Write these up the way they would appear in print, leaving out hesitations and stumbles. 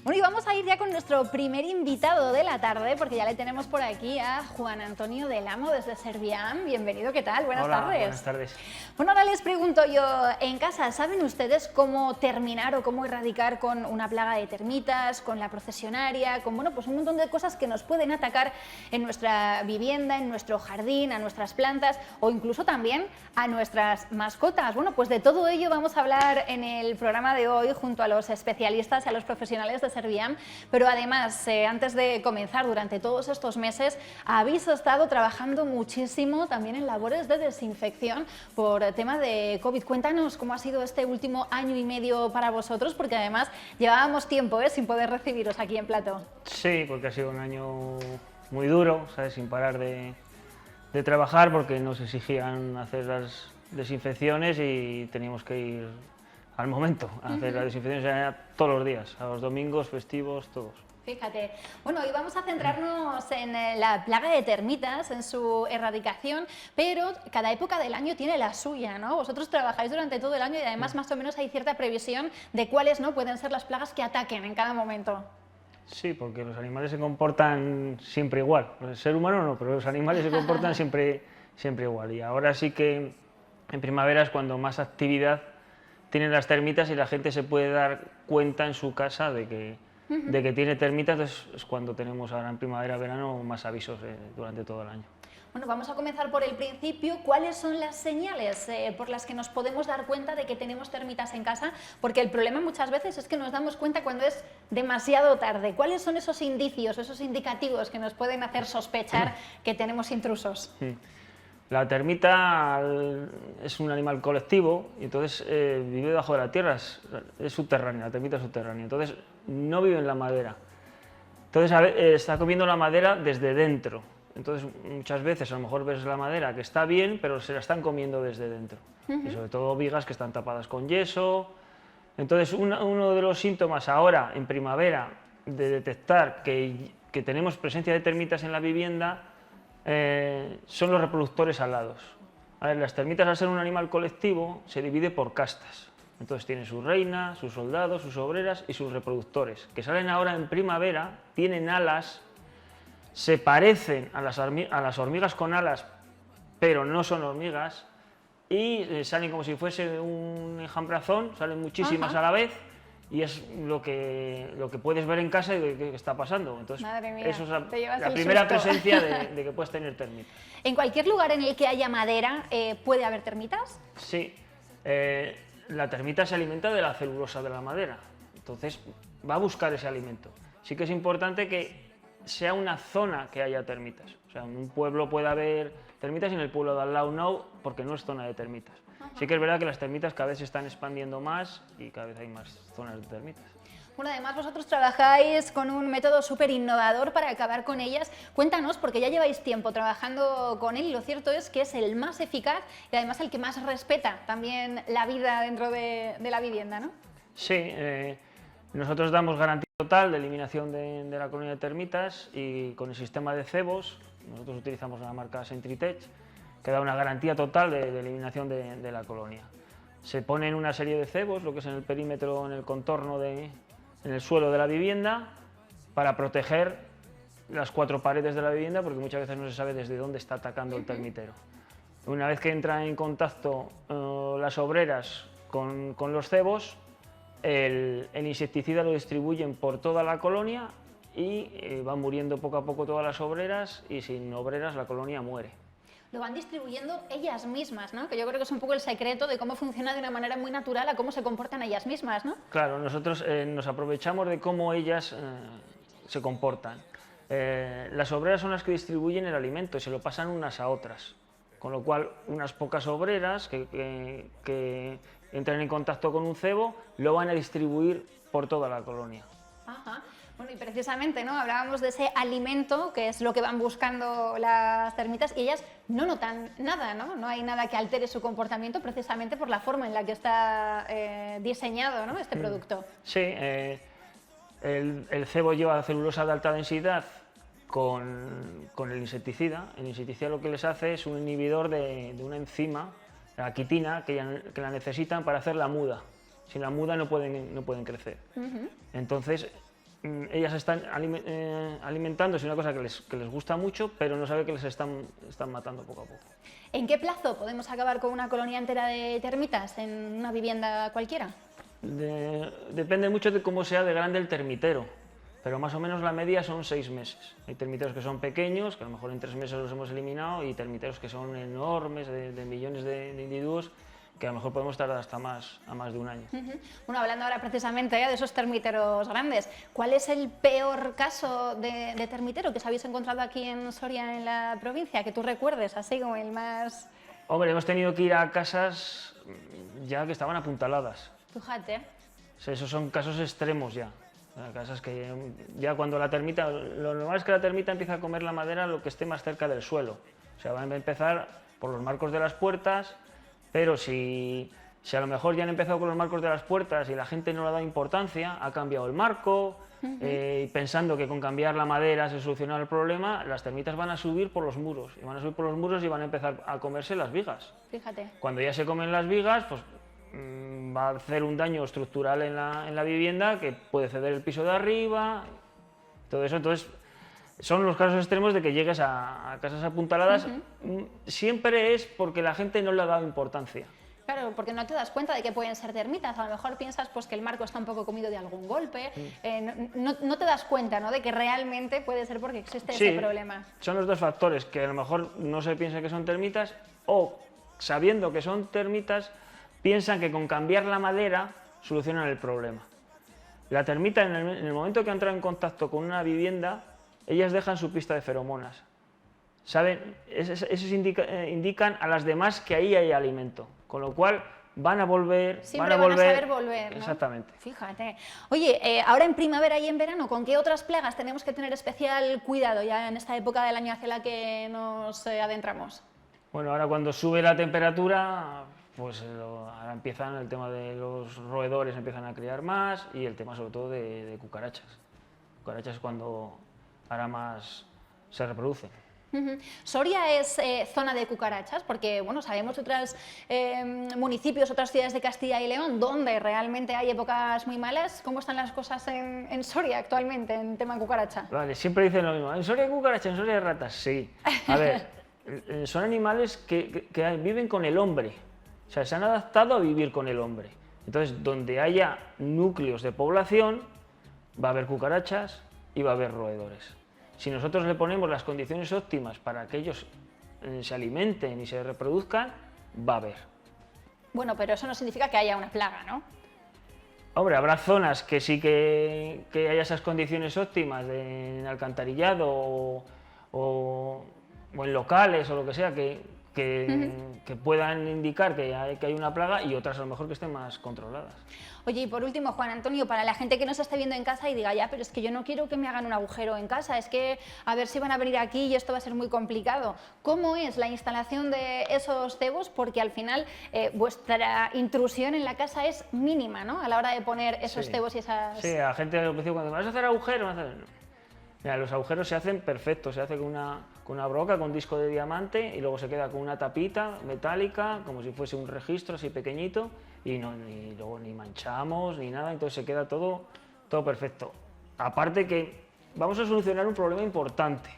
Bueno, y vamos a ir ya con nuestro primer invitado de la tarde, porque ya le tenemos por aquí a Juan Antonio del Amo desde Serviam. Bienvenido, ¿qué tal? Buenas tardes. Buenas tardes. Bueno, ahora les pregunto yo, en casa, ¿saben ustedes cómo terminar o cómo erradicar con una plaga de termitas, con la procesionaria, con bueno, pues un montón de cosas que nos pueden atacar en nuestra vivienda, en nuestro jardín, a nuestras plantas o incluso también a nuestras mascotas? Bueno, pues de todo ello vamos a hablar en el programa de hoy junto a los especialistas y a los profesionales de Serviam, pero además, antes de comenzar, durante todos estos meses habéis estado trabajando muchísimo también en labores de desinfección por tema de COVID. Cuéntanos cómo ha sido este último año y medio para vosotros, porque además llevábamos tiempo sin poder recibiros aquí en plató. Sí, porque ha sido un año muy duro, ¿sabes? Sin parar de trabajar, porque nos exigían hacer las desinfecciones y teníamos que ir al momento a hacer las desinfecciones todos los días, a los domingos, festivos, todos. Fíjate, bueno, hoy vamos a centrarnos en la plaga de termitas, en su erradicación, pero cada época del año tiene la suya, ¿no? Vosotros trabajáis durante todo el año y además más o menos hay cierta previsión de cuáles no pueden ser las plagas que ataquen en cada momento. Sí, porque los animales se comportan siempre igual. El ser humano no, pero los animales se comportan siempre igual. Y ahora sí que en primavera es cuando más actividad tienen las termitas y la gente se puede dar cuenta en su casa de que tiene termitas. Entonces es cuando tenemos ahora en primavera, verano, más avisos durante todo el año. Bueno, vamos a comenzar por el principio. ¿Cuáles son las señales por las que nos podemos dar cuenta de que tenemos termitas en casa? Porque el problema muchas veces es que nos damos cuenta cuando es demasiado tarde. ¿Cuáles son esos indicios, esos indicativos que nos pueden hacer sospechar que tenemos intrusos? La termita es un animal colectivo y entonces vive debajo de la tierra, es subterránea, la termita es subterránea, entonces no vive en la madera. Entonces está comiendo la madera desde dentro. Entonces muchas veces a lo mejor ves la madera que está bien, pero se la están comiendo desde dentro. Y sobre todo vigas que están tapadas con yeso. Entonces uno de los síntomas ahora en primavera de detectar que tenemos presencia de termitas en la vivienda son los reproductores alados. A ver, las termitas, al ser un animal colectivo, se divide por castas. Entonces tiene su reina, sus soldados, sus obreras y sus reproductores, que salen ahora en primavera, tienen alas, se parecen a las hormigas con alas, pero no son hormigas, y salen como si fuese un enjambrazón, salen muchísimas a la vez, y es lo que puedes ver en casa y de qué está pasando. Entonces, madre mía, eso es la el primera susto. presencia de que puedes tener termitas. ¿En cualquier lugar en el que haya madera puede haber termitas? Sí, la termita se alimenta de la celulosa de la madera, entonces va a buscar ese alimento. Sí que es importante que sea una zona que haya termitas. O sea, en un pueblo puede haber termitas y en el pueblo de al lado no, porque no es zona de termitas. Sí que es verdad que las termitas cada vez se están expandiendo más y cada vez hay más zonas de termitas. Bueno, además vosotros trabajáis con un método súper innovador para acabar con ellas. Cuéntanos, porque ya lleváis tiempo trabajando con él y lo cierto es que es el más eficaz y además el que más respeta también la vida dentro de la vivienda, ¿no? Sí, nosotros damos garantía total de eliminación de la colonia de termitas y con el sistema de cebos, nosotros utilizamos la marca Sentrytech, que da una garantía total de eliminación de la colonia. Se ponen una serie de cebos, lo que es en el perímetro, en el contorno, en el suelo de la vivienda, para proteger las 4 paredes de la vivienda, porque muchas veces no se sabe desde dónde está atacando el termitero. Una vez que entran en contacto las obreras con los cebos, el insecticida lo distribuyen por toda la colonia y van muriendo poco a poco todas las obreras y sin obreras la colonia muere. Lo van distribuyendo ellas mismas, ¿no? Que yo creo que es un poco el secreto de cómo funciona de una manera muy natural a cómo se comportan ellas mismas, ¿no? Claro, nosotros nos aprovechamos de cómo ellas se comportan. Las obreras son las que distribuyen el alimento y se lo pasan unas a otras, con lo cual unas pocas obreras que entran en contacto con un cebo lo van a distribuir por toda la colonia. Ajá. Bueno, y precisamente, ¿no? Hablábamos de ese alimento, que es lo que van buscando las termitas, y ellas no notan nada, ¿no? No hay nada que altere su comportamiento precisamente por la forma en la que está diseñado, ¿no? Este producto. Sí, el cebo lleva celulosa de alta densidad con el insecticida. El insecticida lo que les hace es un inhibidor de una enzima, la quitina, que la necesitan para hacer la muda. Sin la muda no pueden crecer. Entonces, ellas están alimentándose una cosa que les gusta mucho, pero no sabe que les están matando poco a poco. ¿En qué plazo podemos acabar con una colonia entera de termitas en una vivienda cualquiera? Depende mucho de cómo sea de grande el termitero, pero más o menos la media son 6 meses. Hay termiteros que son pequeños, que a lo mejor en 3 meses los hemos eliminado, y termiteros que son enormes, de millones de individuos, que a lo mejor podemos tardar hasta más de un año. Bueno, hablando ahora precisamente de esos termiteros grandes, ¿cuál es el peor caso de termitero que os habéis encontrado aquí en Soria, en la provincia, que tú recuerdes, así como el más...? Hombre, hemos tenido que ir a casas ya que estaban apuntaladas. Fíjate. O sea, esos son casos extremos ya. Casas que ya cuando la termita, lo normal es que la termita empieza a comer la madera lo que esté más cerca del suelo. O sea, van a empezar por los marcos de las puertas, pero si a lo mejor ya han empezado con los marcos de las puertas y la gente no le ha dado importancia, ha cambiado el marco, pensando que con cambiar la madera se soluciona el problema, las termitas van a subir por los muros, y van a empezar a comerse las vigas. Fíjate. Cuando ya se comen las vigas, pues va a hacer un daño estructural en la vivienda, que puede ceder el piso de arriba, todo eso. Entonces, son los casos extremos de que llegues a casas apuntaladas. Siempre es porque la gente no le ha dado importancia. Claro, porque no te das cuenta de que pueden ser termitas. A lo mejor piensas pues, que el marco está un poco comido de algún golpe. No te das cuenta, ¿no?, de que realmente puede ser porque existe ese problema. Son los dos factores, que a lo mejor no se piensa que son termitas, o sabiendo que son termitas, piensan que con cambiar la madera solucionan el problema. La termita, en el momento que entra en contacto con una vivienda, ellas dejan su pista de feromonas. ¿Saben? Esos indican a las demás que ahí hay alimento, con lo cual van a volver. Siempre van a saber volver, ¿no? Exactamente. Fíjate. Oye, ahora en primavera y en verano, ¿con qué otras plagas tenemos que tener especial cuidado ya en esta época del año hacia la que nos adentramos? Bueno, ahora cuando sube la temperatura, pues ahora empiezan el tema de los roedores, empiezan a criar más, y el tema sobre todo de cucarachas. Cucarachas es cuando ahora más se reproducen. Soria es zona de cucarachas, porque bueno, sabemos otros municipios, otras ciudades de Castilla y León, donde realmente hay épocas muy malas. ¿Cómo están las cosas en Soria actualmente en tema de cucaracha? Vale, siempre dicen lo mismo. ¿En Soria hay cucarachas? ¿En Soria hay ratas? Sí. A ver, son animales que viven con el hombre. O sea, se han adaptado a vivir con el hombre. Entonces, donde haya núcleos de población, va a haber cucarachas y va a haber roedores. Si nosotros le ponemos las condiciones óptimas para que ellos se alimenten y se reproduzcan, va a haber. Bueno, pero eso no significa que haya una plaga, ¿no? Hombre, habrá zonas que sí que haya esas condiciones óptimas en alcantarillado o en locales o lo que sea, que puedan indicar que hay una plaga, y otras a lo mejor que estén más controladas. Oye, y por último, Juan Antonio, para la gente que nos esté viendo en casa y diga, ya, pero es que yo no quiero que me hagan un agujero en casa, es que a ver si van a venir aquí y esto va a ser muy complicado. ¿Cómo es la instalación de esos cebos? Porque al final vuestra intrusión en la casa es mínima, ¿no?, a la hora de poner esos cebos y esas... Sí, a la gente al principio cuando vas a hacer agujeros, mira, los agujeros se hacen perfectos, se hace con una broca, con disco de diamante, y luego se queda con una tapita metálica, como si fuese un registro así pequeñito, y luego ni manchamos ni nada, entonces se queda todo perfecto. Aparte que vamos a solucionar un problema importante,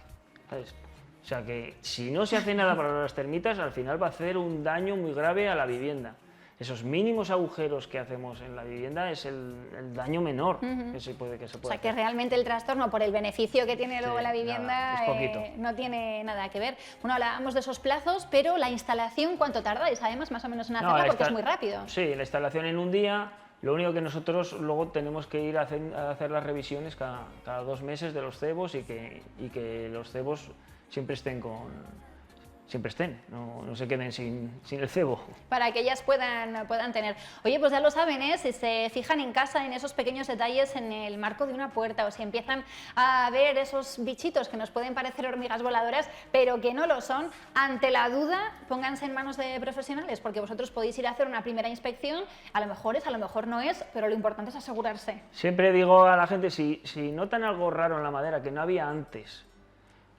¿sabes? O sea que si no se hace nada para las termitas, al final va a hacer un daño muy grave a la vivienda. Esos mínimos agujeros que hacemos en la vivienda es el daño menor que se puede hacer. O sea, que realmente el trastorno, por el beneficio que tiene luego la vivienda, nada, no tiene nada que ver. Bueno, hablábamos de esos plazos, pero la instalación, ¿cuánto tardáis? Además, más o menos en hacerla, porque es muy rápido. Sí, la instalación en un día. Lo único que nosotros luego tenemos que ir a hacer las revisiones cada 2 meses de los cebos, y que los cebos siempre estén no se queden sin el cebo. Para que ellas puedan tener. Oye, pues ya lo saben, ¿eh? Si se fijan en casa en esos pequeños detalles en el marco de una puerta, o si empiezan a ver esos bichitos que nos pueden parecer hormigas voladoras, pero que no lo son, ante la duda, pónganse en manos de profesionales, porque vosotros podéis ir a hacer una primera inspección, a lo mejor es, a lo mejor no es, pero lo importante es asegurarse. Siempre digo a la gente, si notan algo raro en la madera que no había antes,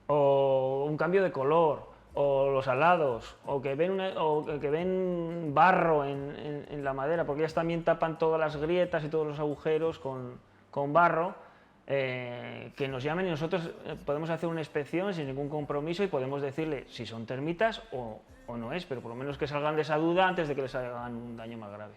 o un cambio de color, o los alados, o que ven barro en la madera, porque ellas también tapan todas las grietas y todos los agujeros con barro, que nos llamen y nosotros podemos hacer una inspección sin ningún compromiso y podemos decirle si son termitas o no es, pero por lo menos que salgan de esa duda antes de que les hagan un daño más grave.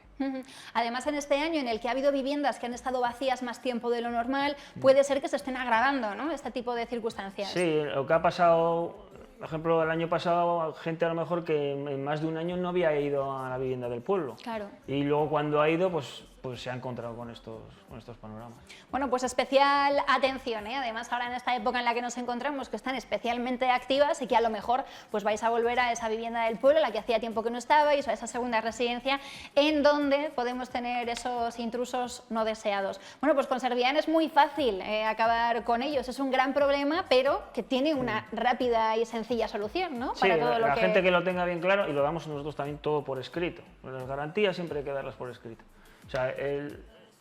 Además, en este año en el que ha habido viviendas que han estado vacías más tiempo de lo normal, puede ser que se estén agravando, ¿no?, este tipo de circunstancias. Sí, lo que ha pasado, por ejemplo, el año pasado, gente a lo mejor que en más de un año no había ido a la vivienda del pueblo. Claro. Y luego cuando ha ido, pues se ha encontrado con estos panoramas. Bueno, pues especial atención, ¿eh? Además ahora en esta época en la que nos encontramos, que están especialmente activas y que a lo mejor pues vais a volver a esa vivienda del pueblo, la que hacía tiempo que no estabais, o a esa segunda residencia, en donde podemos tener esos intrusos no deseados. Bueno, pues con Servian es muy fácil acabar con ellos, es un gran problema, pero que tiene una rápida y sencilla solución, ¿no? Sí, para todo la gente que lo tenga bien claro, y lo damos nosotros también todo por escrito. Las garantías siempre hay que darlas por escrito. O sea,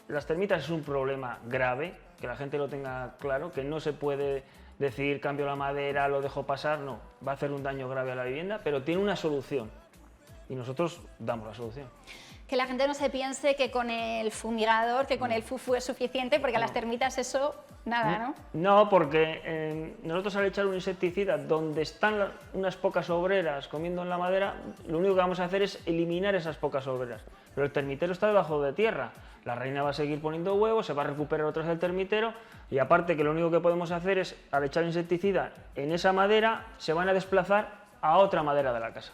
las termitas es un problema grave, que la gente lo tenga claro, que no se puede decir cambio la madera, lo dejo pasar, no, va a hacer un daño grave a la vivienda, pero tiene una solución y nosotros damos la solución. Que la gente no se piense que con el fumigador, que con el fufu es suficiente, porque a las termitas eso, nada, ¿no? No, porque nosotros al echar un insecticida donde están unas pocas obreras comiendo en la madera, lo único que vamos a hacer es eliminar esas pocas obreras. Pero el termitero está debajo de tierra, la reina va a seguir poniendo huevos, se va a recuperar otra vez el termitero, y aparte que lo único que podemos hacer es, al echar insecticida en esa madera, se van a desplazar a otra madera de la casa.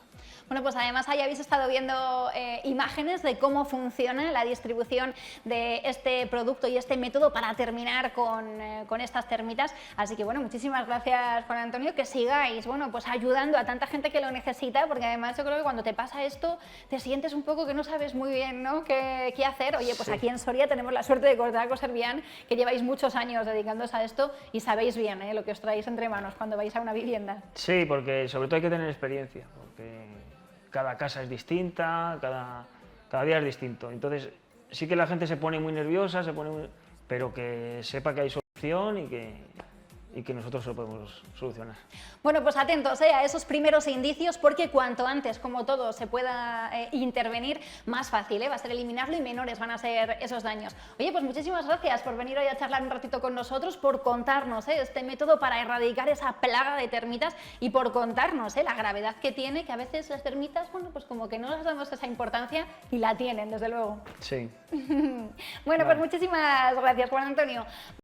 Bueno, pues además ahí habéis estado viendo imágenes de cómo funciona la distribución de este producto y este método para terminar con estas termitas. Así que bueno, muchísimas gracias, Juan Antonio, que sigáis, bueno, pues ayudando a tanta gente que lo necesita, porque además yo creo que cuando te pasa esto te sientes un poco que no sabes muy bien, ¿no?, qué hacer. Oye, pues sí, aquí en Soria tenemos la suerte de contar con Servian, que lleváis muchos años dedicándose a esto y sabéis bien lo que os traéis entre manos cuando vais a una vivienda. Sí, porque sobre todo hay que tener experiencia, porque cada casa es distinta, cada día es distinto. Entonces, sí que la gente se pone muy nerviosa, pero que sepa que hay solución y que nosotros lo podemos solucionar. Bueno, pues atentos a esos primeros indicios, porque cuanto antes, como todo, se pueda intervenir, más fácil va a ser eliminarlo y menores van a ser esos daños. Oye, pues muchísimas gracias por venir hoy a charlar un ratito con nosotros, por contarnos este método para erradicar esa plaga de termitas y por contarnos la gravedad que tiene, que a veces las termitas, bueno, pues como que no les damos esa importancia y la tienen, desde luego. Sí. Bueno, pues muchísimas gracias, Juan Antonio.